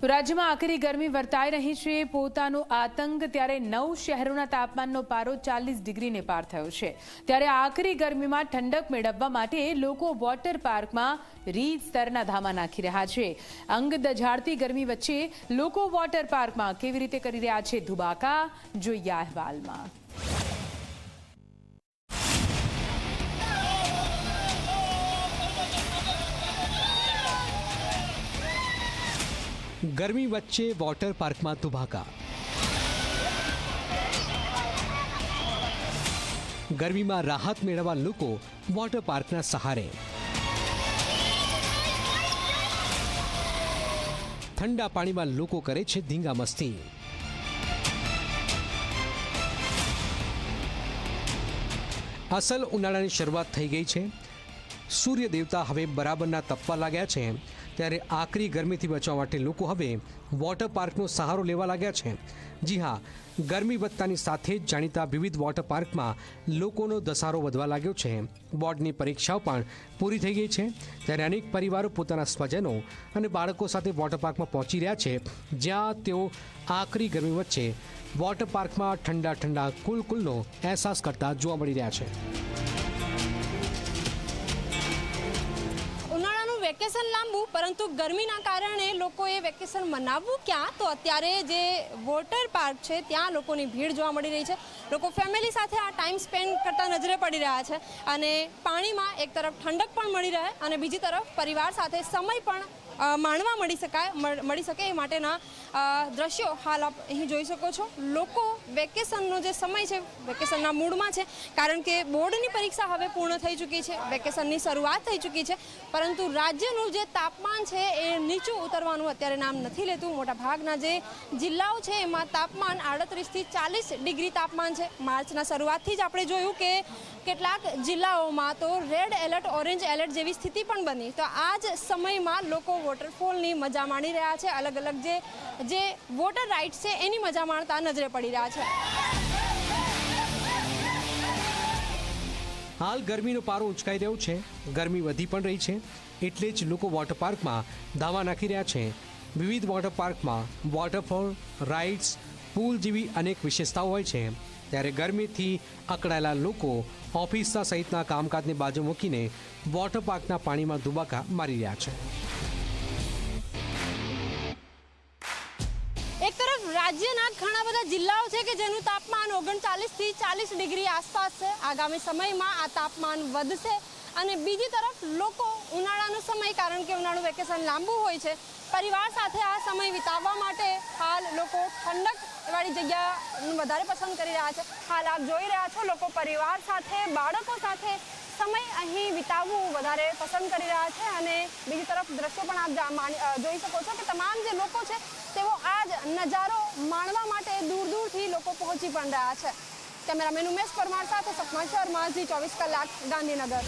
રાજ્યમાં આકરી ગરમી વર્તાઈ રહી છે। પોતાનો આતંક ત્યારે 9 શહેરોના તાપમાનનો પારો 40 ડિગ્રીને પાર થયો છે। ત્યારે આકરી ગરમીમાં ઠંડક મેળવવા માટે લોકો વોટર પાર્કમાં રીતસરના ધામા નાખી રહ્યા છે। અંગ દઝાડતી ગરમી વચ્ચે લોકો વોટર પાર્કમાં કેવી રીતે કરી રહ્યા છે ધુબાકા, જોઈએ આ અહેવાલમાં। गर्मी वच्चे वॉटर पार्क में धुबाका। गर्मी में राहत मेळववा लोको वॉटर पार्क ना सहारे ठंडा पानी में लोको करे छे धींगा मस्ती। असल उनाळानी शरूआत थई गई छे। सूर्य देवता हवे बराबरना तपवा लाग्या छे। ત્યારે આકરી ગરમીથી બચવા માટે લોકો હવે વોટર પાર્કનો સહારો લેવા લાગ્યા છે। જી હા, ગરમી વધતાની સાથે જ જાણીતા વિવિધ વોટર પાર્કમાં લોકોનો ધસારો વધવા લાગ્યો છે। બોર્ડની પરીક્ષાઓ પણ પૂરી થઈ ગઈ છે ત્યારે અનેક પરિવારો પોતાના સ્વજનો અને બાળકો સાથે વોટર પાર્કમાં પહોંચી રહ્યા છે, જ્યાં તેઓ આકરી ગરમી વચ્ચે વોટર પાર્કમાં ઠંડા ઠંડા કુલકુલનો અહેસાસ કરતા જોવા મળી રહ્યા છે। વેકેશન લાંબુ પરંતુ ગરમીના કારણે લોકોએ વેકેશન મનાવવું ક્યાં, તો અત્યારે જે વોટર પાર્ક છે ત્યાં લોકોની ભીડ જોવા મળી રહી છે। લોકો ફેમિલી સાથે આ ટાઈમ સ્પેન્ડ કરતા નજરે પડી રહ્યા છે અને પાણીમાં એક તરફ ઠંડક પણ મળી રહે અને બીજી તરફ પરિવાર સાથે સમય પણ માણવા મળી શકે એ માટેના દ્રશ્યો હાલ આપ અહીં જોઈ શકો છો। લોકો વેકેશનનો જે સમય છે વેકેશનના મૂડમાં છે, કારણ કે બોર્ડની પરીક્ષા હવે પૂર્ણ થઈ ચૂકી છે, વેકેશનની શરૂઆત થઈ ચૂકી છે, પરંતુ રાજ્યનું જે તાપમાન છે એ નીચું ઉતરવાનું અત્યારે નામ નથી લેતું। મોટાભાગના જે જિલ્લાઓ છે એમાં તાપમાન 38થી 40 ડિગ્રી તાપમાન છે। માર્ચના શરૂઆતથી જ આપણે જોયું કે કેટલાક જિલ્લાઓમાં તો રેડ એલર્ટ, ઓરેન્જ એલર્ટ જેવી સ્થિતિ પણ બની। તો આ જ સમયમાં લોકો વોટરફોલની મજા માણી રહ્યા છે, અલગ અલગ જે વોટર રાઇડ્સ છે એની મજા માણતા નજરે પડી રહ્યા છે। હાલ ગરમીનો પારો ઊંચકાઈ રહ્યો છે, ગરમી વધી પણ રહી છે, એટલે જ લોકો વોટર પાર્કમાં ધાવા નાખી રહ્યા છે। વિવિધ વોટર પાર્કમાં વોટરફોલ, રાઇડ્સ, પૂલ જેવી અનેક વિશેષતાઓ હોય છે, ત્યારે ગરમીથી અકળાયેલા લોકો ઓફિસના સહિતના કામકાજને બાજુ મૂકીને વોટર પાર્કના પાણીમાં ધુબાકા મારી રહ્યા છે। એક તરફ રાજ્યના ઘણા બધા જિલ્લાઓ છે કે જેનું તાપમાન 39થી 40 ડિગ્રી આસપાસ છે। આગામી સમયમાં આ તાપમાન વધશે અને બીજી તરફ લોકો ઉનાળાનો સમય, કારણ કે ઉનાળુ વેકેશન લાંબુ હોય છે, પરિવાર સાથે આ સમય વિતાવવા માટે હાલ લોકો ઠંડક વાળી જગ્યા વધારે પસંદ કરી રહ્યા છે। હાલ આપ જોઈ રહ્યા છો લોકો પરિવાર સાથે, બાળકો સાથે સમય અહીં વિતાવવું વધારે પસંદ કરી રહ્યા છે અને બીજી તરફ દ્રશ્યો પણ આપ જોઈ શકો છો કે તમામ જે લોકો છે તેઓ આ જ નજારો માણવા માટે દૂર દૂરથી લોકો પહોંચી પણ રહ્યા છે। કેમેરામેન ઉમેશ પરમાર સાથે સપના શર્મા, ઝી 24 કલાક, ગાંધીનગર।